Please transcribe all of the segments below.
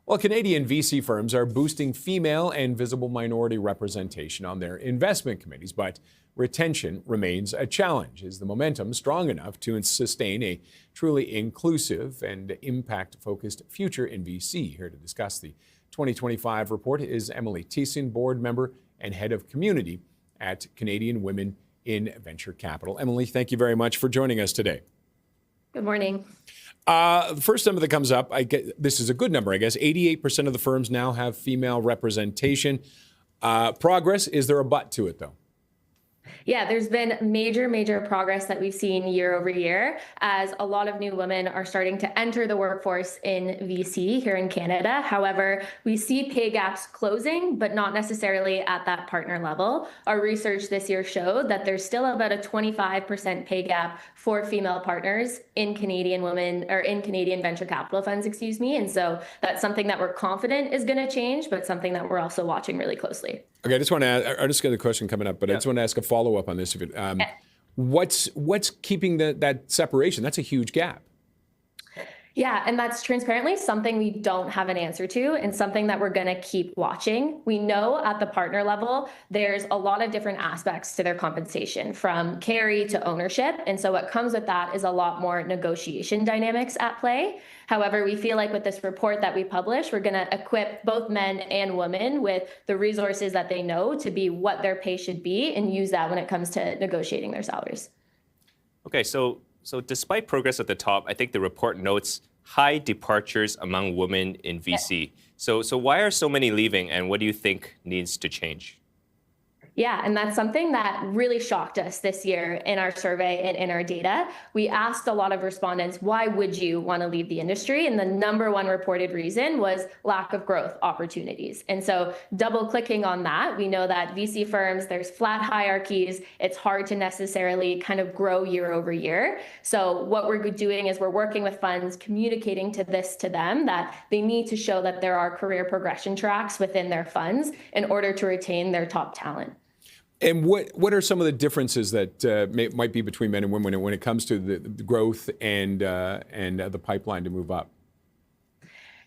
Well, Canadian VC firms are boosting female and visible minority representation on their investment committees, but retention remains a challenge. Is the momentum strong enough to sustain a truly inclusive and impact-focused future in VC? Here to discuss the 2025 report is Emily Tiessen, board member and head of community at Canadian Women in Venture Capital. Emily, thank you very much for joining us today. Good morning. The first number that comes up, this is a good number, I guess. 88% of the firms now have female representation. Progress, is there a but to it, though? Yeah, there's been major progress that we've seen year over year as a lot of new women are starting to enter the workforce in VC here in Canada. However, we see pay gaps closing, but not necessarily at that partner level. Our research this year showed that there's still about a 25% pay gap for female partners in Canadian venture capital funds, And so that's something that we're confident is going to change, but something that we're also watching really closely. Okay, I just got a question coming up, but I just want to ask a follow-up on this. What's keeping that separation? That's a huge gap. Yeah, and that's transparently something we don't have an answer to and something that we're going to keep watching. We know at the partner level, there's a lot of different aspects to their compensation, from carry to ownership. And so what comes with that is a lot more negotiation dynamics at play. However, we feel like with this report that we publish, we're going to equip both men and women with the resources that they know to be what their pay should be and use that when it comes to negotiating their salaries. Okay, so despite progress at the top, I think the report notes high departures among women in VC. So why are so many leaving, and what do you think needs to change? Yeah, and that's something that really shocked us this year in our survey and in our data. We asked a lot of respondents, why would you want to leave the industry? And the number one reported reason was lack of growth opportunities. And so double clicking on that, we know that VC firms, there's flat hierarchies. It's hard to necessarily kind of grow year over year. So what we're doing is we're working with funds, communicating to them that they need to show that there are career progression tracks within their funds in order to retain their top talent. And what are some of the differences that might be between men and women when it comes to the growth and the pipeline to move up?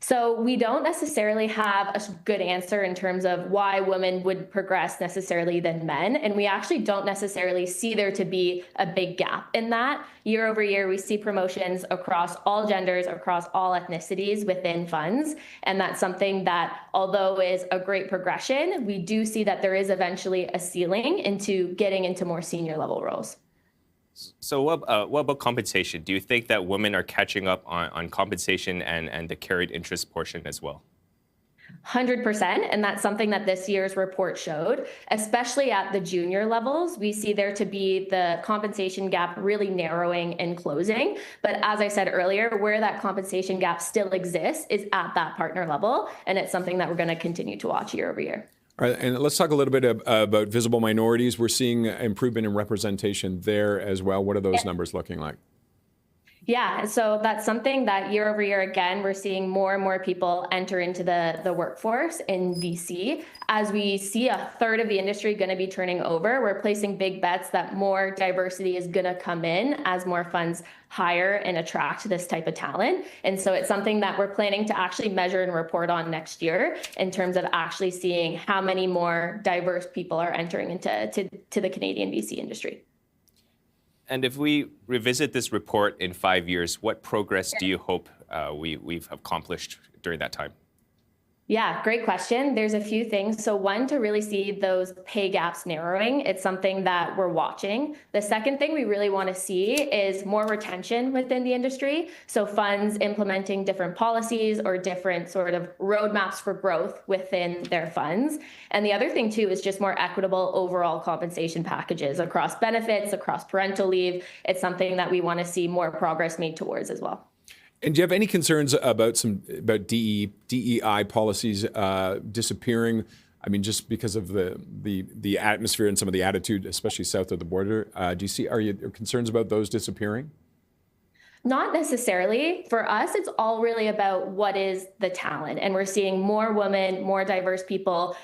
So we don't necessarily have a good answer in terms of why women would progress necessarily than men. And we actually don't necessarily see there to be a big gap in that. Year over year, we see promotions across all genders, across all ethnicities within funds. And that's something that, although is a great progression, we do see that there is eventually a ceiling into getting into more senior level roles. So what about compensation? Do you think that women are catching up on compensation and the carried interest portion as well? 100%. And that's something that this year's report showed, especially at the junior levels. We see there to be the compensation gap really narrowing and closing. But as I said earlier, where that compensation gap still exists is at that partner level. And it's something that we're going to continue to watch year over year. All right, and let's talk a little bit about visible minorities. We're seeing improvement in representation there as well. What are those numbers looking like? Yeah, so that's something that year over year, again, we're seeing more and more people enter into the workforce in VC. As we see a third of the industry going to be turning over, we're placing big bets that more diversity is going to come in as more funds hire and attract this type of talent. And so it's something that we're planning to actually measure and report on next year in terms of actually seeing how many more diverse people are entering into the Canadian VC industry. And if we revisit this report in 5 years, what progress do you hope we've accomplished during that time? Yeah, great question. There's a few things. So one, to really see those pay gaps narrowing, it's something that we're watching. The second thing we really want to see is more retention within the industry. So funds implementing different policies or different sort of roadmaps for growth within their funds. And the other thing too is just more equitable overall compensation packages across benefits, across parental leave. It's something that we want to see more progress made towards as well. And do you have any concerns about DEI policies disappearing? I mean, just because of the atmosphere and some of the attitude, especially south of the border. Are you concerns about those disappearing? Not necessarily. For us, it's all really about what is the talent. And we're seeing more women, more diverse people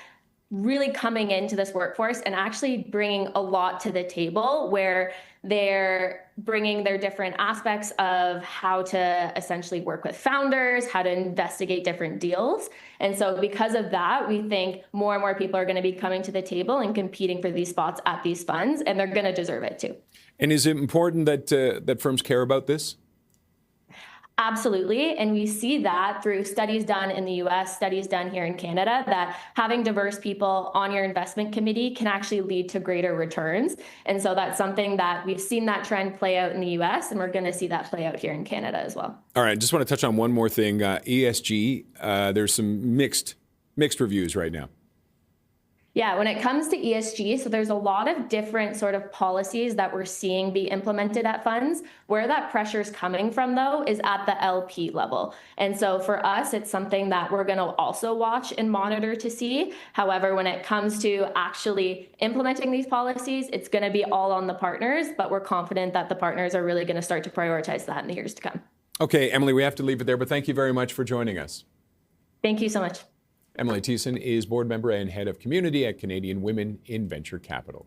really coming into this workforce and actually bringing a lot to the table where they're bringing their different aspects of how to essentially work with founders, how to investigate different deals. And so because of that, we think more and more people are going to be coming to the table and competing for these spots at these funds, and they're going to deserve it too. And is it important that firms care about this? Absolutely. And we see that through studies done in the US, studies done here in Canada, that having diverse people on your investment committee can actually lead to greater returns. And so that's something that we've seen that trend play out in the US, and we're going to see that play out here in Canada as well. All right, just want to touch on one more thing. ESG, there's some mixed reviews right now. Yeah, when it comes to ESG, so there's a lot of different sort of policies that we're seeing be implemented at funds. Where that pressure is coming from, though, is at the LP level. And so for us, it's something that we're going to also watch and monitor to see. However, when it comes to actually implementing these policies, it's going to be all on the partners, but we're confident that the partners are really going to start to prioritize that in the years to come. Okay, Emily, we have to leave it there, but thank you very much for joining us. Thank you so much. Emily Tiessen is board member and head of community at Canadian Women in Venture Capital.